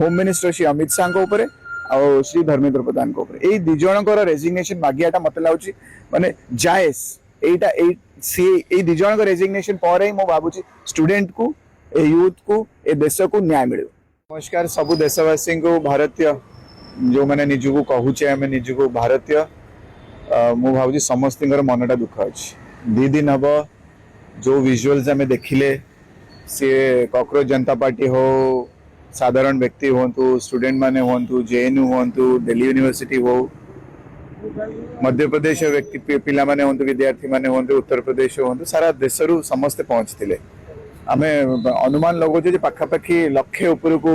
Home minister Shri Amit Shah ऊपर आ श्री धर्मेंद्र प्रधान ऊपर दी जनकर resignation मागियाटा मत लगुच माने जायज एटा दी जन रेजिग्नेशन पर ही भावुची स्टूडेंट को ए यूथ को ए देश को न्याय मिले। नमस्कार सबु देशवासी को भारतीय जो मैंने निजको कहूचे आम निजको भारतीय मु भावुची समस्त मनटा दुख अच्छी दी दिन हम जो विजुअल्स आम देखिले सी कॉकरोच जनता पार्टी हो साधारण व्यक्ति हूँ स्टूडेंट माने हूँ जेएनयू हूँ दिल्ली यूनिवर्सिटी हो मध्य प्रदेश व्यक्ति पिला माने हूँ विद्यार्थी माने हूँ उत्तर प्रदेश हूँ सारा देश रु समस्ते पहुँचते आम अनुमान लगुचे पाखापाखि लक्षे उपर को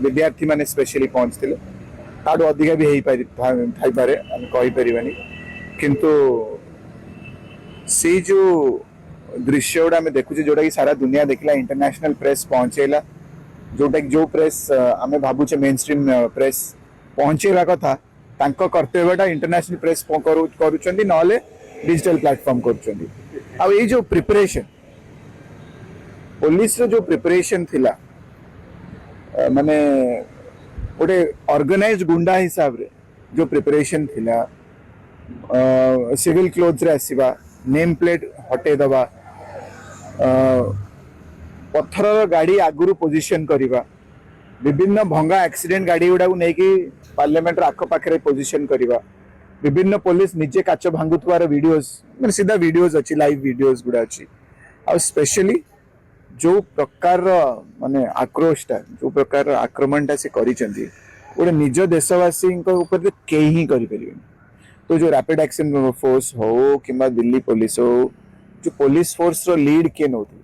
विद्यार्थी माने स्पेशली पहुँचते ताठू अधिका भी हो पारे कहीपरानी किंतु से जो दृश्य गुड़ा आम देखुचे जोटा कि सारा दुनिया देखला इंटरनेशनल प्रेस पहुंचेला जोटा जो प्रेस आम भावुचे मेन स्ट्रीम प्रेस पहुंचेगा कथा तांको कर्तव्यटा इंटरनेशनल प्रेस करुचंदी नले डिजिटल प्लेटफॉर्म करुचंदी आ ये जो प्रिपरेशन पुलिस रो जो प्रिपरेशन थिला माने गोटे ऑर्गेनाइज्ड गुंडा हिसाब रे जो प्रिपरेशन थिला सिविल क्लोथ्स रे आसीबा नेम प्लेट हटे दबा पत्थर गाड़ी आगुरु पोजिशन करिबा विभिन्न भंगा एक्सीडेंट गाड़ी गुडा नहीं कि पार्लियामेंट आख पाखे पोजिशन करिबा विभिन्न पुलिस निजे काच भांगुथवार वीडियोस माने सीधा वीडियोस अच्छी लाइव वीडियोस गुडा अच्छी आ स्पेशली जो प्रकार माने आक्रोशटा जो प्रकार आक्रमणटा से करिसेंती गोटे निज देशवासी ऊपर केही ही करि परिबेनी तो जो रैपिड एक्शन फोर्स हो किंबा दिल्ली पुलिस हो जो पुलिस फोर्स रो लीड किए नौथि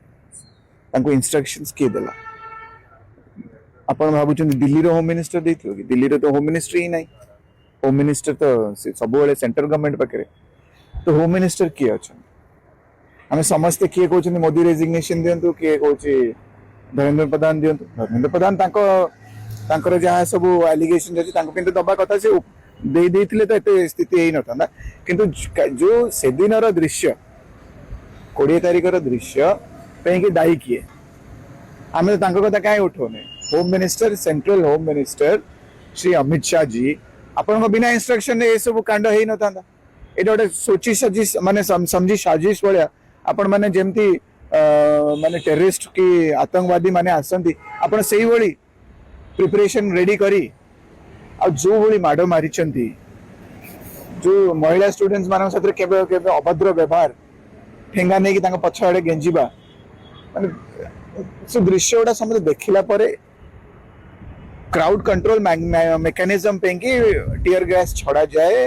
इंस्ट्रक्शंस किए देला अपन भाबुचन दिल्ली रो होम मिनिस्टर देथियो कि दिल्ली रो तो होम मिनिस्टर ही नहीं होम मिनिस्टर तो सब बेले सेंट्रल गवर्नमेंट पाखे तो होम मिनिस्टर किए अच्छा आम समस्ते किए कहते मोदी रेजिग्नेशन दिंतु किए कौन धर्मेंद्र प्रधान दिंतु धर्मेंद्र प्रधान तांकर जहाँ सब एलिगेशन अच्छी दबा कथा से तो एते स्थिति ही नथा किंतु जो से दिन दृश्य 20 तारिख दृश्य कि दायी किए आम तो कथा कहीं उठाने home minister central home minister Shri Amit Shah ji आपण बिना इंस्ट्रक्शन ये सब कांड हो न था ये गोटे सोची सजी माने समझी साजिश भाया आपण मैंने जमती माने टेररिस्ट की आतंकवादी माने आसंती आपण से ही प्रिपरेशन रेडी करी आ जो भली माड़ मारी जो महिला स्टूडेंट्स मान साथ केबे केबे अभद्र व्यवहार ठेंगा नहीं कि पछ आड़े गेंजिबा माने से दृश्य गुड़ा समझ देखला परे क्राउड कंट्रोल मेकानिज्म पे कि टीयर गैस छड़ा जाए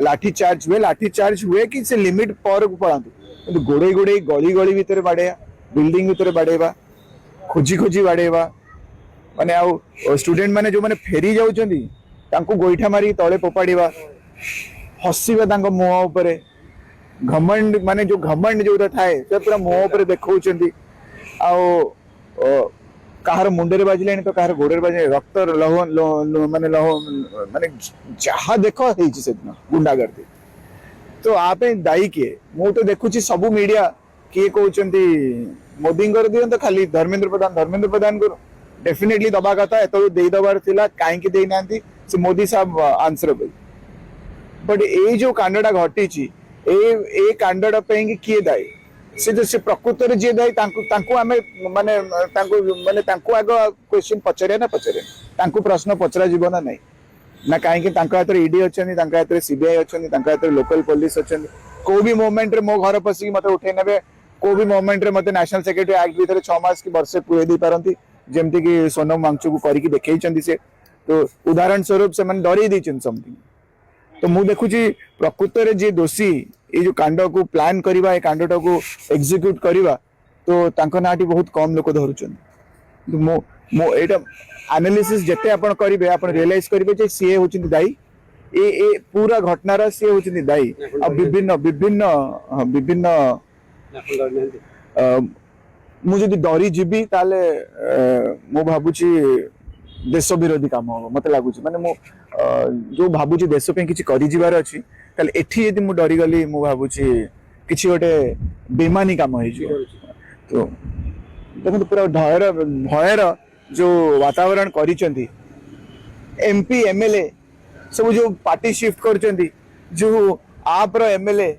लाठी चार्ज हुए कि से लिमिट पर पड़ातु गोड़े गोड़े गली गली भितर बाड़ेया बिल्डिंग भितर बाड़ेवा खोजी खोजी बाड़ेवा माने आउ स्टूडेंट माने जो माने फेरी जाउचंदी तांको गोइठा मारी तळे पोपाड़ीवा हसीबा मुह उपर घमंड माने जो घमंड जो थाए से पूरा मुह उपर देखौचंदी आउ कहार मुंडे बाजिले तो कहार गोड़े बाजिले रक्त लहो माने माने जहा देखो हेछि सेदिन गुंडागर्दी तो आप दायी किए मु तो देखुची सबु मीडिया किए कहउचंदी मोदी कर दियन तो खाली धर्मेंद्र प्रधान को डेफिनेटली दबा कथा एतो दे दबार थिला काहे कि देई नांती से मोदी साहब आंसरेबल बट ए जो कांडटा घटी ए कांडटा पे किए दायी से प्रकृत रे जे दायी तांको आमे माने तांको आग क्वेश्चन पचरे ना पचरे तांको प्रश्न पचरा जीवन नहीं ना कहीं हाथ में ईडी अच्छा हाथ में सीबीआई अच्छा हाथ में लोकल पुलिस अच्छा को भी मोमेंट रे मो घर पसिक मत उठे ने को भी मोमेंट रे मत नेशनल सेक्रेटरी एक्ट भीतर 6 मास की वर्षे पुरे दी पारंती जेमती कि सोनम वांगचुक को करके देखैछंती से तो उदाहरण स्वरूप से मन डरी दैछन समथिंग तो मु देखुची प्रकृत रे जे दोषी ये जो कांड को प्लान करबा ए कांडटा को एग्जीक्यूट करबा तो तांको नाटी बहुत कम लोक धरुछन तो मो एटा एनालिसिस जते आपण करिवे आपण रियलाइज करिवे जे सीए होचिन दाई ए पूरा घटनार सीए होचिन दाई आ विभिन्न विभिन्न विभिन्न मु जदि डरी जीवी ताले मु भाबुची देश विरोधी काम हो मत लागुची माने मु जो भाबुची देश पे किछि करि जीवार अछि ताले एठी यदि मु डरी गली मु भाबुची किछि गोटे बेमानी काम होई जो तो देखो पूरा भयर जो वातावरण करिसेंती एमपी एमएलए सब जो पार्टी शिफ्ट करचंती जो आप रो एमएलए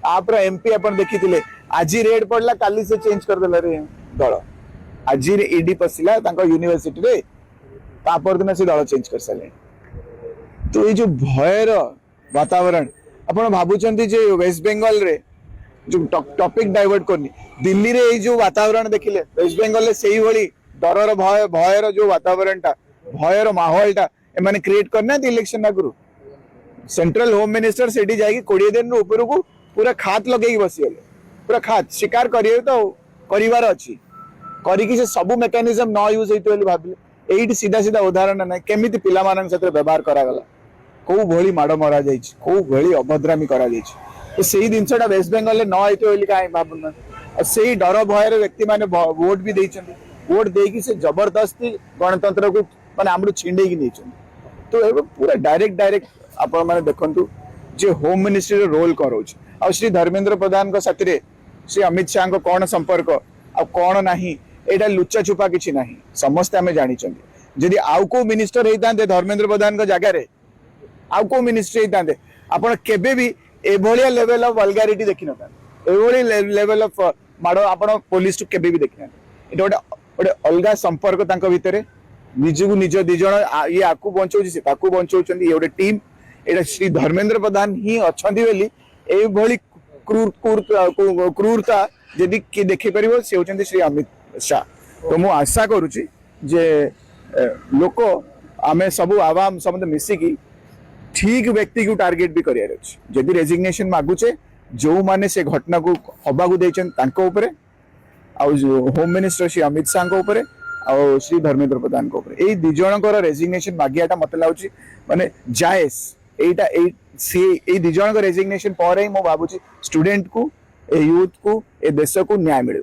आप रो एमपी अपन देखिथिले आज रेड पड़ला काली से चेंज कर देला रे दल आज ईडी पसिला तांको यूनिवर्सिटी रे तापर दिन से दल चेंज कर साले तो ये जो भयर वातावरण अपन भाबुचंती जे वेस्ट बंगाल रे जो टॉपिक डाइवर्ट करनी दिल्ली रे जो वातावरण देखिले वेस्ट बंगाल रे सेही भली डरर भयर जो वातावरण टा भयर माहौल टा एमाने क्रिएट करना इलेक्शन आगु सेंट्रल होम मिनिस्टर सेठी जाई 20 दिन ऊपर को पूरा खात लगे बसीगले पूरा खात शिकार करिए तो करिवार अछि करिकि से सब मेकानिज्म न यूज होइतो ବୋଲି भाबिले एइट सीधा सीधा उदाहरण ना केमिति पिला मानन सत्र व्यवहार करा गला को भली माड मरा जाई छी को भली अभद्रामी करा जाई छी तो सेही दिनसटा वेस्ट बंगाल ले न होइतो ବୋଲି काई भाबुन और सेही डर भयर व्यक्ति माने वोट भी देइछन वोट देकी से जबरदस्ती गणतंत्र को माने हमरु छिंडे की नेछन तो एबे पूरा डायरेक्ट आपण माने देखंतु जे होम मिनिस्ट्री रोल करोछ और श्री धर्मेंद्र प्रधान को साथी रे श्री अमित शाह को कौन संपर्क आ कौन नाही एटा लुच्चा छुपा किछि नाही समस्त हमें जानि चंदी जदि आउ को मिनिस्टर हेतांते धर्मेंद्र प्रधान को जगह रे आउ को मिनिस्टर हेतांते आपण केबे भी एभलिया लेवल ऑफ वल्गैरिटी देखि नता एभली लेवल ऑफ माडो आपण पुलिस टू केबे भी देखि एटा ओडे अलगा संपर्क तांको भितरे निजगु निज दिजण ये आकु बंचौछि से ताकु बंचौछन्ती ये ओडे टीम एटा श्री धर्मेंद्र प्रधान ही अछंती बेली ए भली क्रूरता यदि कि देखि परिबो से होचंती श्री अमित शाह तो मु आशा करूची जे लोक आमे सब आवाम समद मिसी की ठीक व्यक्ति को टार्गेट भी करियार अछि यदि रेजिग्नेशन मागुचे जो माने से घटना को हबा को देचन तांको ऊपर आ होम मिनिस्टर श्री अमित शाह को ऊपर आ श्री धर्मेंद्र प्रधान को ऊपर ए दि जनकर रेजिग्नेशन मागियाटा मते लाउची माने जायस एटा ए दि जनकर रेजिग्नेशन पर ही मो भाबुची स्टूडेंट को ए यूथ को ए देश को न्याय मिले।